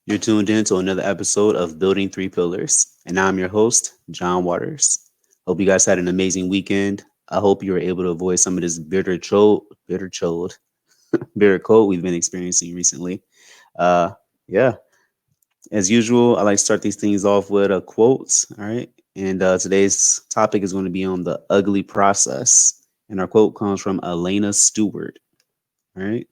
You're tuned in to another episode of Building Three Pillars, and I'm your host, John Waters. Hope you guys had an amazing weekend. I hope you were able to avoid some of this bitter cold we've been experiencing recently. Uh, yeah, as usual, I like to start these things off with a quote. All right, and today's topic is going to be on the ugly process, and our quote comes from Elena Stewart. All right.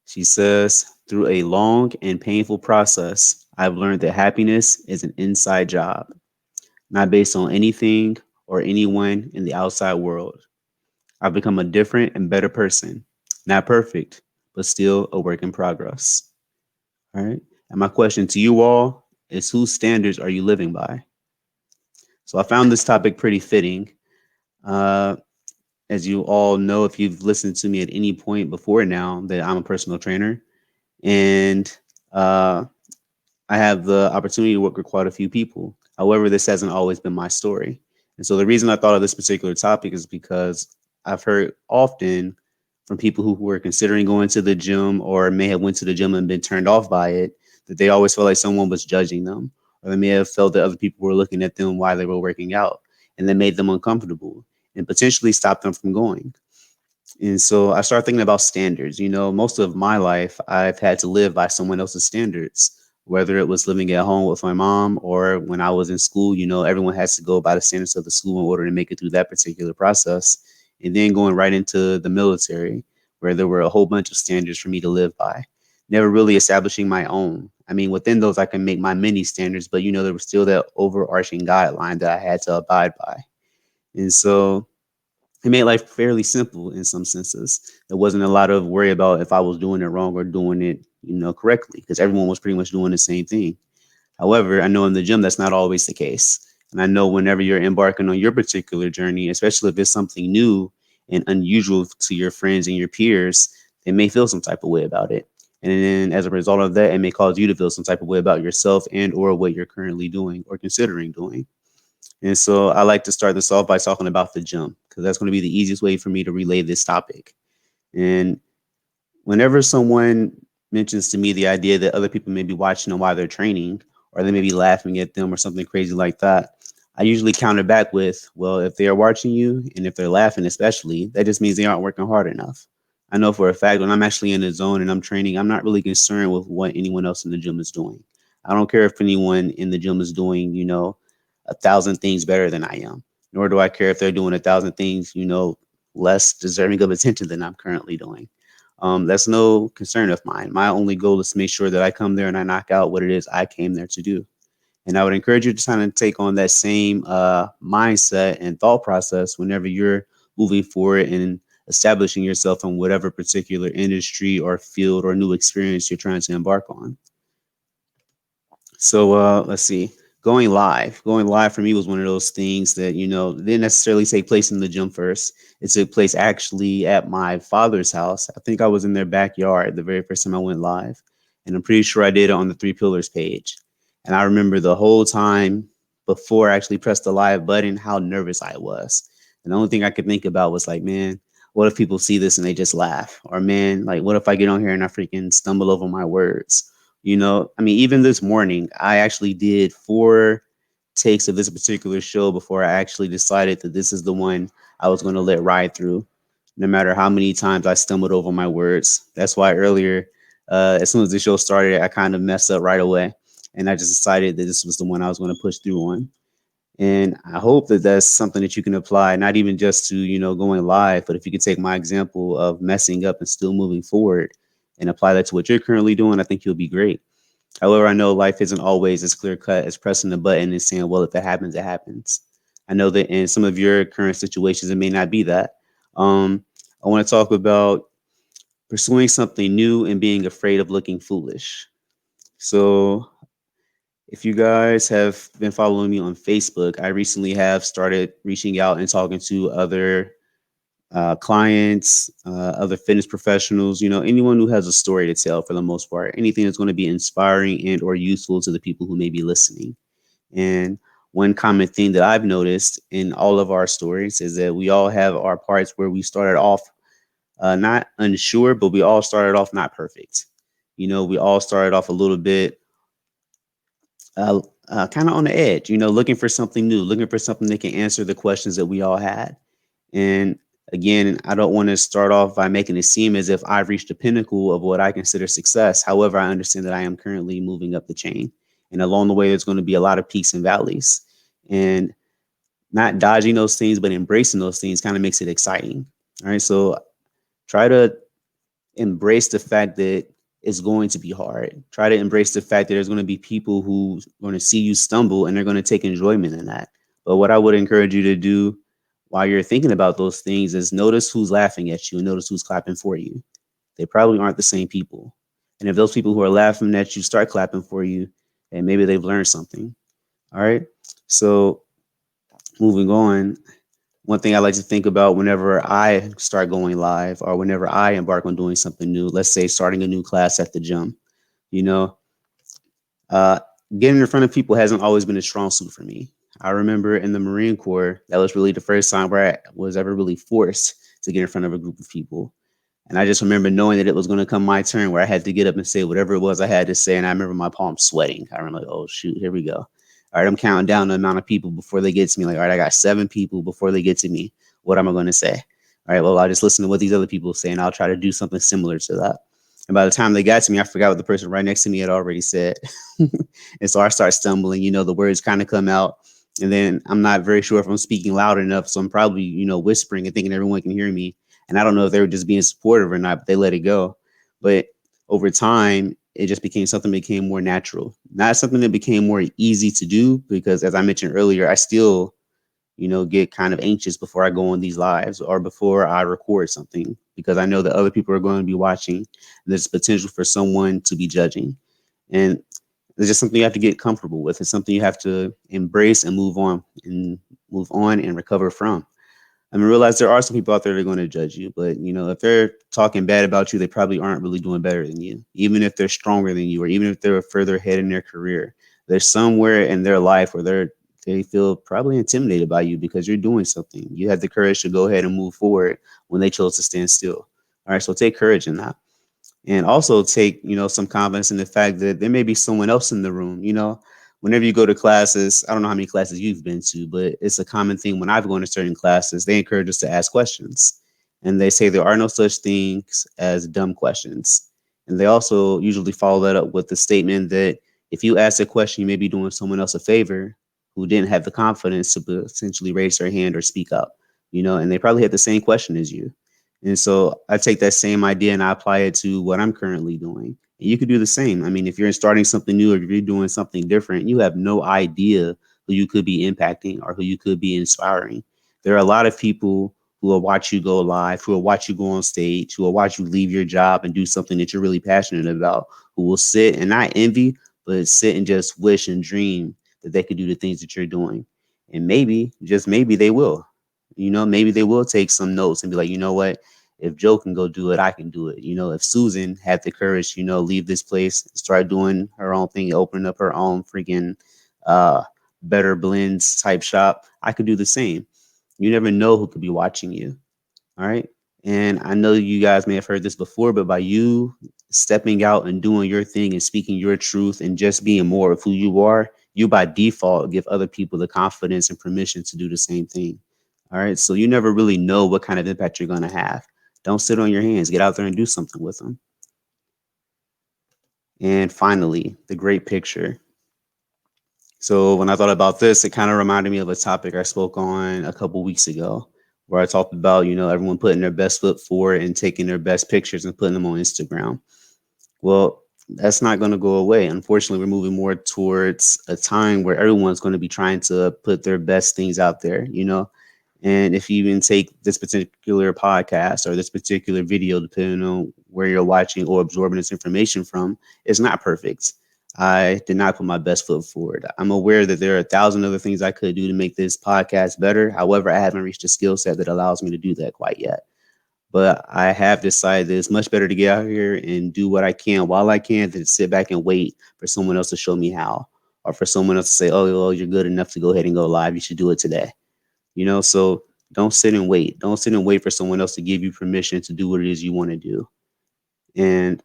She says, through a long and painful process, I've learned that happiness is an inside job, not based on anything or anyone in the outside world. I've become a different and better person, not perfect, but still a work in progress. All right. And my question to you all is, whose standards are you living by? So I found this topic pretty fitting. Uh, as you all know, if you've listened to me at any point before now, that I'm a personal trainer. And uh, I have the opportunity to work with quite a few people. However, this hasn't always been my story. And so the reason I thought of this particular topic is because I've heard often from people who were considering going to the gym or may have went to the gym and been turned off by it, that they always felt like someone was judging them, or they may have felt that other people were looking at them while they were working out, and that made them uncomfortable and potentially stopped them from going. And so I started thinking about standards. Most of my life, I've had to live by someone else's standards, whether it was living at home with my mom or when I was in school. Everyone has to go by the standards of the school in order to make it through that particular process. And then going right into the military, where there were a whole bunch of standards for me to live by, never really establishing my own. I mean, within those, I can make my mini standards, but there was still that overarching guideline that I had to abide by. And so it made life fairly simple in some senses. There wasn't a lot of worry about if I was doing it wrong or doing it, correctly, because everyone was pretty much doing the same thing. However, I know in the gym that's not always the case. And I know whenever you're embarking on your particular journey, especially if it's something new and unusual to your friends and your peers, they may feel some type of way about it. And then as a result of that, it may cause you to feel some type of way about yourself and or what you're currently doing or considering doing. And so I like to start this off by talking about the gym because that's going to be the easiest way for me to relay this topic. And whenever someone mentions to me the idea that other people may be watching them while they're training, or they may be laughing at them or something crazy like that, I usually counter back with, well, if they are watching you and if they're laughing, especially, that just means they aren't working hard enough. I know for a fact when I'm actually in the zone and I'm training, I'm not really concerned with what anyone else in the gym is doing. I don't care if anyone in the gym is doing, 1,000 things better than I am, nor do I care if they're doing 1,000 things, less deserving of attention than I'm currently doing. That's no concern of mine. My only goal is to make sure that I come there and I knock out what it is I came there to do. And I would encourage you to kind of take on that same mindset and thought process whenever you're moving forward and establishing yourself in whatever particular industry or field or new experience you're trying to embark on. So let's see. Going live for me was one of those things that didn't necessarily take place in the gym first. It took place actually at my father's house. I think I was in their backyard the very first time I went live, and I'm pretty sure I did it on the Three Pillars page. And I remember the whole time before I actually pressed the live button how nervous I was. And the only thing I could think about was like, man, what if people see this and they just laugh? Or man, like what if I get on here and I freaking stumble over my words? I mean, even this morning, I actually did 4 takes of this particular show before I actually decided that this is the one I was going to let ride through, no matter how many times I stumbled over my words. That's why earlier, as soon as the show started, I kind of messed up right away. And I just decided that this was the one I was going to push through on. And I hope that that's something that you can apply, not even just to, going live, but if you could take my example of messing up and still moving forward and apply that to what you're currently doing, I think you'll be great. However, I know life isn't always as clear cut as pressing the button and saying, well, if it happens, it happens. I know that in some of your current situations, it may not be that. I want to talk about pursuing something new and being afraid of looking foolish. So, if you guys have been following me on Facebook, I recently have started reaching out and talking to other clients, other fitness professionals, anyone who has a story to tell for the most part, anything that's going to be inspiring and or useful to the people who may be listening. And one common thing that I've noticed in all of our stories is that we all have our parts where we started off not unsure, but we all started off not perfect. We all started off a little bit kind of on the edge, looking for something new, looking for something that can answer the questions that we all had. And again, I don't want to start off by making it seem as if I've reached the pinnacle of what I consider success. However, I understand that I am currently moving up the chain. And along the way, there's going to be a lot of peaks and valleys. And not dodging those things, but embracing those things kind of makes it exciting. All right. So try to embrace the fact that it's going to be hard. Try to embrace the fact that there's going to be people who are going to see you stumble and they're going to take enjoyment in that. But what I would encourage you to do while you're thinking about those things is notice who's laughing at you and notice who's clapping for you. They probably aren't the same people. And if those people who are laughing at you start clapping for you, and maybe they've learned something. All right. So moving on, one thing I like to think about whenever I start going live or whenever I embark on doing something new, let's say starting a new class at the gym, you know, uh, getting in front of people hasn't always been a strong suit for me. I remember in the Marine Corps, that was really the first time where I was ever really forced to get in front of a group of people. And I just remember knowing that it was going to come my turn where I had to get up and say whatever it was I had to say. And I remember my palms sweating. I remember, like, oh, shoot, here we go. All right, I'm counting down the amount of people before they get to me. Like, all right, I got 7 people before they get to me. What am I going to say? All right, well, I'll just listen to what these other people say and I'll try to do something similar to that. And by the time they got to me, I forgot what the person right next to me had already said. And so I start stumbling, the words kind of come out. And then I'm not very sure if I'm speaking loud enough. So I'm probably, whispering and thinking everyone can hear me. And I don't know if they were just being supportive or not, but they let it go. But over time, it just became something that became more natural, not something that became more easy to do. Because as I mentioned earlier, I still, get kind of anxious before I go on these lives or before I record something because I know that other people are going to be watching. There's potential for someone to be judging. And it's just something you have to get comfortable with. It's something you have to embrace and move on and recover from. I mean, realize there are some people out there that are going to judge you, but if they're talking bad about you, they probably aren't really doing better than you. Even if they're stronger than you, or even if they're further ahead in their career, there's somewhere in their life where they feel probably intimidated by you because you're doing something. You had the courage to go ahead and move forward when they chose to stand still. All right, so take courage in that, and also take some confidence in the fact that there may be someone else in the room. Whenever you go to classes, I don't know how many classes you've been to, but it's a common thing when I've gone to certain classes, they encourage us to ask questions, and they say there are no such things as dumb questions. And they also usually follow that up with the statement that if you ask a question, you may be doing someone else a favor who didn't have the confidence to essentially raise their hand or speak up, and they probably had the same question as you. And so I take that same idea and I apply it to what I'm currently doing. And you could do the same. I mean, if you're starting something new or if you're doing something different, you have no idea who you could be impacting or who you could be inspiring. There are a lot of people who will watch you go live, who will watch you go on stage, who will watch you leave your job and do something that you're really passionate about, who will sit and not envy, but sit and just wish and dream that they could do the things that you're doing. And maybe, just maybe they will. Maybe they will take some notes and be like, you know what? If Joe can go do it, I can do it. If Susan had the courage, leave this place, start doing her own thing, opening up her own freaking uh better blends type shop, I could do the same. You never know who could be watching you. All right. And I know you guys may have heard this before, but by you stepping out and doing your thing and speaking your truth and just being more of who you are, you by default give other people the confidence and permission to do the same thing. All right. So you never really know what kind of impact you're going to have. Don't sit on your hands. Get out there and do something with them. And finally, the great picture. So when I thought about this, it kind of reminded me of a topic I spoke on a couple weeks ago, where I talked about, everyone putting their best foot forward and taking their best pictures and putting them on Instagram. Well, that's not going to go away. Unfortunately, we're moving more towards a time where everyone's going to be trying to put their best things out there. And if you even take this particular podcast or this particular video, depending on where you're watching or absorbing this information from, it's not perfect. I did not put my best foot forward. I'm aware that there are 1,000 other things I could do to make this podcast better. However, I haven't reached a skill set that allows me to do that quite yet. But I have decided that it's much better to get out here and do what I can while I can than to sit back and wait for someone else to show me how, or for someone else to say, oh, well, you're good enough to go ahead and go live. You should do it today. So don't sit and wait. Don't sit and wait for someone else to give you permission to do what it is you want to do. And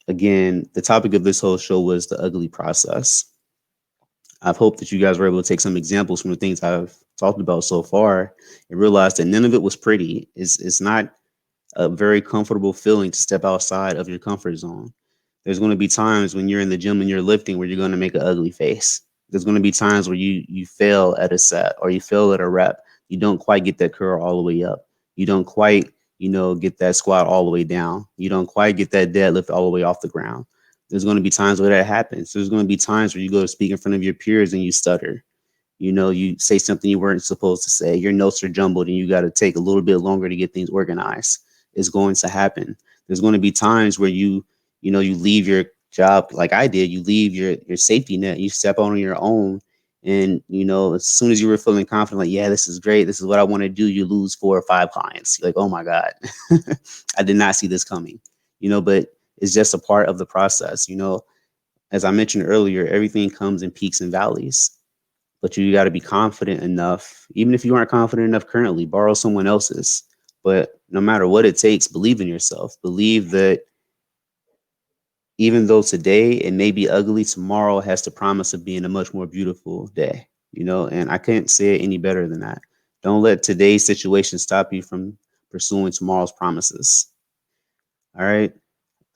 again, the topic of this whole show was the ugly process. I've hoped that you guys were able to take some examples from the things I've talked about so far and realize that none of it was pretty. It's not a very comfortable feeling to step outside of your comfort zone. There's going to be times when you're in the gym and you're lifting where you're going to make an ugly face. There's going to be times where you fail at a set or you fail at a rep. You don't quite get that curl all the way up. You don't quite, get that squat all the way down. You don't quite get that deadlift all the way off the ground. There's going to be times where that happens. There's going to be times where you go to speak in front of your peers and you stutter. You say something you weren't supposed to say. Your notes are jumbled and you got to take a little bit longer to get things organized. It's going to happen. There's going to be times where you leave your job like I did. You leave your safety net. You step on your own, and as soon as you were feeling confident, like, yeah, this is great. This is what I want to do. You lose 4 or 5 clients. You're like, oh my god, I did not see this coming. But it's just a part of the process. As I mentioned earlier, everything comes in peaks and valleys. But you got to be confident enough, even if you aren't confident enough currently, borrow someone else's. But no matter what it takes, believe in yourself. Believe that even though today it may be ugly, tomorrow has the promise of being a much more beautiful day, and I can't say it any better than that. Don't let today's situation stop you from pursuing tomorrow's promises. All right.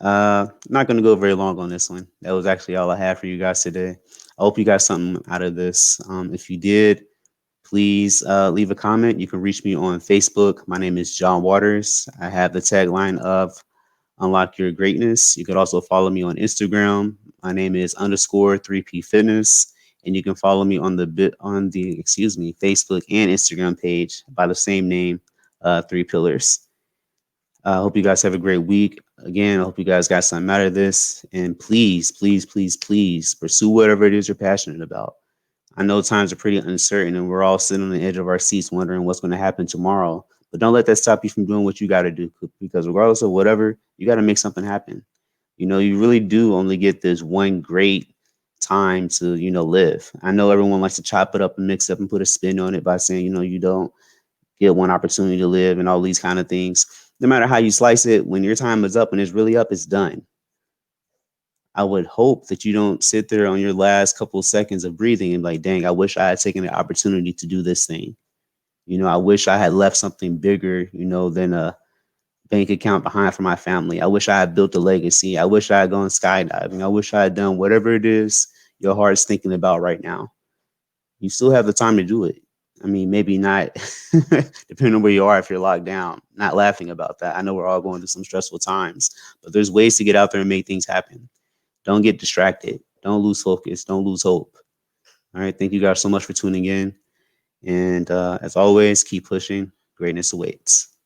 Not going to go very long on this one. That was actually all I had for you guys today. I hope you got something out of this. If you did, please leave a comment. You can reach me on Facebook. My name is John Waters. I have the tagline of Unlock Your Greatness. You could also follow me on Instagram. My name is _3P Fitness. And you can follow me on the Facebook and Instagram page by the same name, 3 Pillars. I hope you guys have a great week. Again, I hope you guys got something out of this. And please, please, please, please pursue whatever it is you're passionate about. I know times are pretty uncertain and we're all sitting on the edge of our seats wondering what's going to happen tomorrow. But don't let that stop you from doing what you got to do, because regardless of whatever, you got to make something happen. You really do only get this one great time to, live. I know everyone likes to chop it up and mix up and put a spin on it by saying, you don't get one opportunity to live and all these kind of things. No matter how you slice it, when your time is up and it's really up, it's done. I would hope that you don't sit there on your last couple of seconds of breathing and be like, dang, I wish I had taken the opportunity to do this thing. I wish I had left something bigger, than a bank account behind for my family. I wish I had built a legacy. I wish I had gone skydiving. I wish I had done whatever it is your heart's thinking about right now. You still have the time to do it. I mean, maybe not, depending on where you are, if you're locked down, not laughing about that. I know we're all going through some stressful times, but there's ways to get out there and make things happen. Don't get distracted. Don't lose focus. Don't lose hope. All right. Thank you guys so much for tuning in. And as always, keep pushing. Greatness awaits.